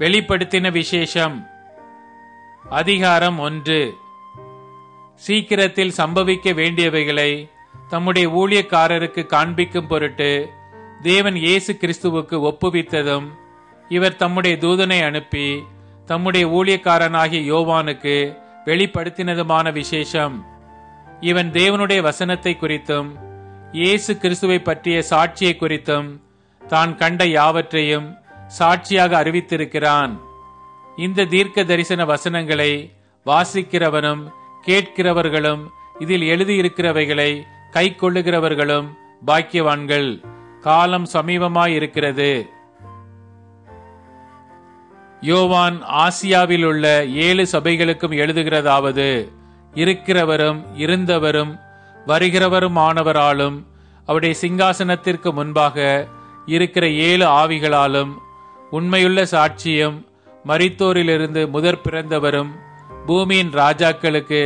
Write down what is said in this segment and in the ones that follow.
வெளிப்படுத்தின விசேஷம். அதிகாரம் 1. சீக்கிரத்தில் சம்பவிக்க வேண்டியவைகளை தம்முடைய ஊழியக்காரருக்கு காண்பிக்கும் பொருட்டு தேவன் இயேசு கிறிஸ்துவுக்கு ஒப்புவித்ததும், இவர் தம்முடைய தூதனை அனுப்பி தம்முடைய ஊழியக்காரனாகிய யோவானுக்கு வெளிப்படுத்தினதுமான விசேஷம். இவன் தேவனுடைய வசனத்தை குறித்தும் இயேசு கிறிஸ்துவை பற்றிய சாட்சியை குறித்தும் தான் கண்ட யாவற்றையும் சாட்சியாக அறிவித்திருக்கிறான். இந்த தீர்க்க தரிசன வசனங்களை வாசிக்கிறவனும் கேட்கிறவர்களும் இதில் எழுதியிருக்கிறவைகளை கை கொள்ளுகிறவர்களும் பாக்கியவான்கள். காலம் சமீபமாயிருக்கிறது. யோவான் ஆசியாவில் உள்ள 7 சபைகளுக்கும் எழுதுகிறதாவது: இருக்கிறவரும் இருந்தவரும் வருகிறவருமானவராலும் அவருடைய சிங்காசனத்திற்கு முன்பாக இருக்கிற 7 ஆவிகளாலும் உண்மையுள்ள சாட்சியும் மரித்தோரிலிருந்து முதற் பிறந்தவரும் பூமியின் ராஜாக்களுக்கு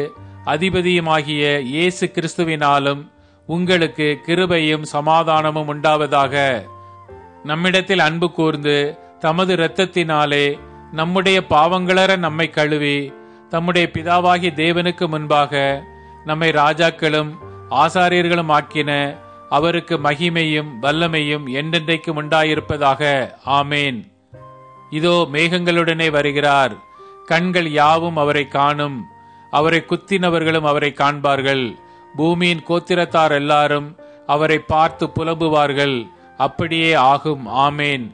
அதிபதியுமாகிய இயேசு கிறிஸ்துவினாலும் உங்களுக்கு கிருபையும் சமாதானமும் உண்டாவதாக. நம்மிடத்தில் அன்பு கூர்ந்து தமது இரத்தத்தினாலே நம்முடைய பாவங்களற நம்மை கழுவி தம்முடைய பிதாவாகிய தேவனுக்கு முன்பாக நம்மை ராஜாக்களும் ஆசாரியர்களும் ஆக்கின அவருக்கு மகிமையும் வல்லமையும் என்றென்றைக்கும் உண்டாயிருப்பதாக. ஆமேன். இதோ மேகங்களுடனே வருகிறார். கண்கள் யாவும் அவரை காணும். அவரை குத்தினவர்களும் அவரை காண்பார்கள். பூமியின் கோத்திரத்தார் எல்லாரும் அவரை பார்த்து புலம்புவார்கள். அப்படியே ஆகும். ஆமேன்.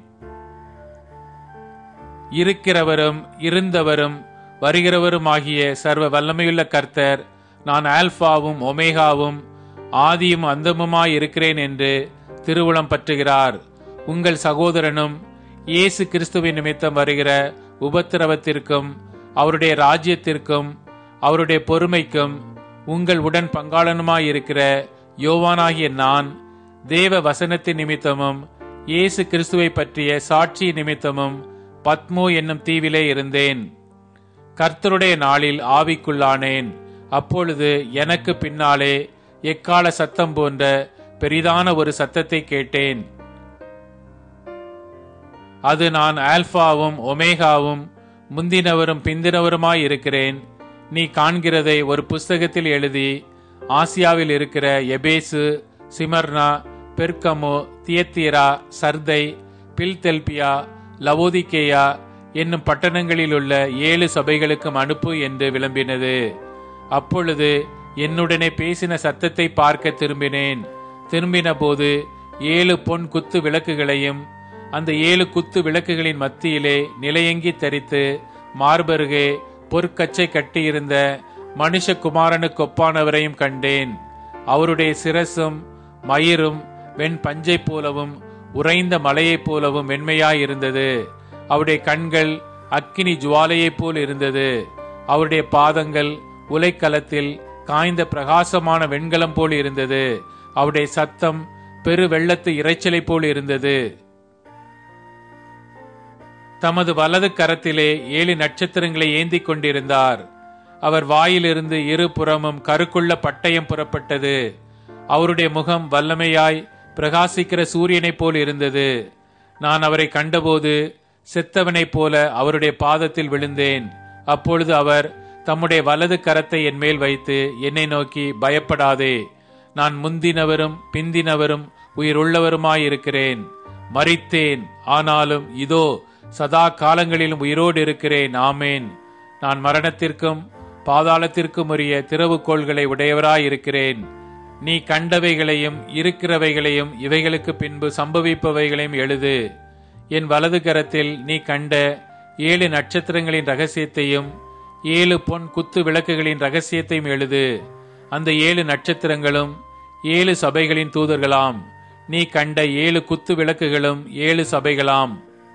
இருக்கிறவரும் இருந்தவரும் வருகிறவருமாகிய சர்வ வல்லமையுள்ள கர்த்தர், நான் ஆல்பாவும் ஒமேகாவும் ஆதியும் அந்தமுமாயிருக்கிறேன் என்று திருவுளம் பற்றுகிறார். உங்கள் சகோதரனும் இயேசு கிறிஸ்துவின் நிமித்தம் வருகிற உபத்திரவத்திற்கும் அவருடைய ராஜ்யத்திற்கும் அவருடைய பொறுமைக்கும் உங்கள் உடன் பங்காளனுமாயிருக்கிற யோவானாகிய நான் தேவ வசனத்தின் நிமித்தமும் இயேசு கிறிஸ்துவை பற்றிய சாட்சி நிமித்தமும் பத்மோ என்னும் தீவிலே இருந்தேன். கர்த்தருடைய நாளில் ஆவிக்குள்ளானேன். அப்பொழுது எனக்கு பின்னாலே எக்கால சத்தம் போன்ற பெரிதான ஒரு சத்தத்தை கேட்டேன். அது, நான் ஆல்பாவும் ஒமேகாவும் முந்தினவரும் பிந்தினவருமாயிருக்கிறேன். நீ காண்கிறதை ஒரு புஸ்தகத்தில் எழுதி ஆசியாவில் இருக்கிற எபேசு, சிமர்னா, பெர்கமோ, தியத்தீரா, சர்தை, பில்தெல்பியா, லவோதிக்கேயா என்னும் பட்டணங்களிலுள்ள 7 சபைகளுக்கும் அனுப்பு என்று விளம்பினது. அப்பொழுது என்னுடனே பேசின சத்தத்தை பார்க்க திரும்பினேன். திரும்பின போது 7 பொன் குத்து விளக்குகளையும் அந்த 7 குத்து விளக்குகளின் மத்தியிலே நிலையங்கி தரித்து மார்பருகே பொற்கச்சை கட்டியிருந்த மனுஷகுமாரனுக்கு ஒப்பானவரையும் கண்டேன். அவருடைய சிரசும் மயிரும் வெண் பஞ்சை போலவும் உறைந்த மலையைப் போலவும் வெண்மையாயிருந்தது. அவருடைய கண்கள் அக்கினி ஜுவாலையைப் போல் இருந்தது. அவருடைய பாதங்கள் உலைக்களத்தில் காய்ந்த பிரகாசமான வெண்கலம் போல் இருந்தது. அவருடைய சத்தம் பெரு வெள்ளத்து இரைச்சலை போல் இருந்தது. தமது வலது கரத்திலே 7 நட்சத்திரங்களை ஏந்தி கொண்டிருந்தார். அவர் வாயிலிருந்து 2 புறமும் கருக்குள்ள பட்டயம் புறப்பட்டது. அவருடைய முகம் வல்லமையாய் பிரகாசிக்கிற சூரியனைப் போல் இருந்தது. நான் அவரை கண்டபோது செத்தவனைப் போல அவருடைய பாதத்தில் விழுந்தேன். அப்பொழுது அவர் தம்முடைய வலது கரத்தை என் மேல் வைத்து என்னை நோக்கி, பயப்படாதே, நான் முந்தினவரும் பிந்தினவரும் உயிருள்ளவருமாயிருக்கிறேன். மரித்தேன், ஆனாலும் இதோ சதா காலங்களிலும் உயிரோடு இருக்கிறேன். ஆமேன். நான் மரணத்திற்கும் பாதாளத்திற்கும் உரிய திறவுகோள்களை உடையவராயிருக்கிறேன். நீ கண்டவைகளையும் இருக்கிறவைகளையும் இவைகளுக்கு பின்பு சம்பவிப்பவைகளையும் எழுது. என் வலது கரத்தில் நீ கண்ட 7 நட்சத்திரங்களின் ரகசியத்தையும் 7 பொன் குத்து விளக்குகளின் ரகசியத்தையும் எழுது. அந்த 7 நட்சத்திரங்களும் 7 சபைகளின் தூதர்களாம். நீ கண்ட 7 குத்து விளக்குகளும் 7 சபைகளாம்.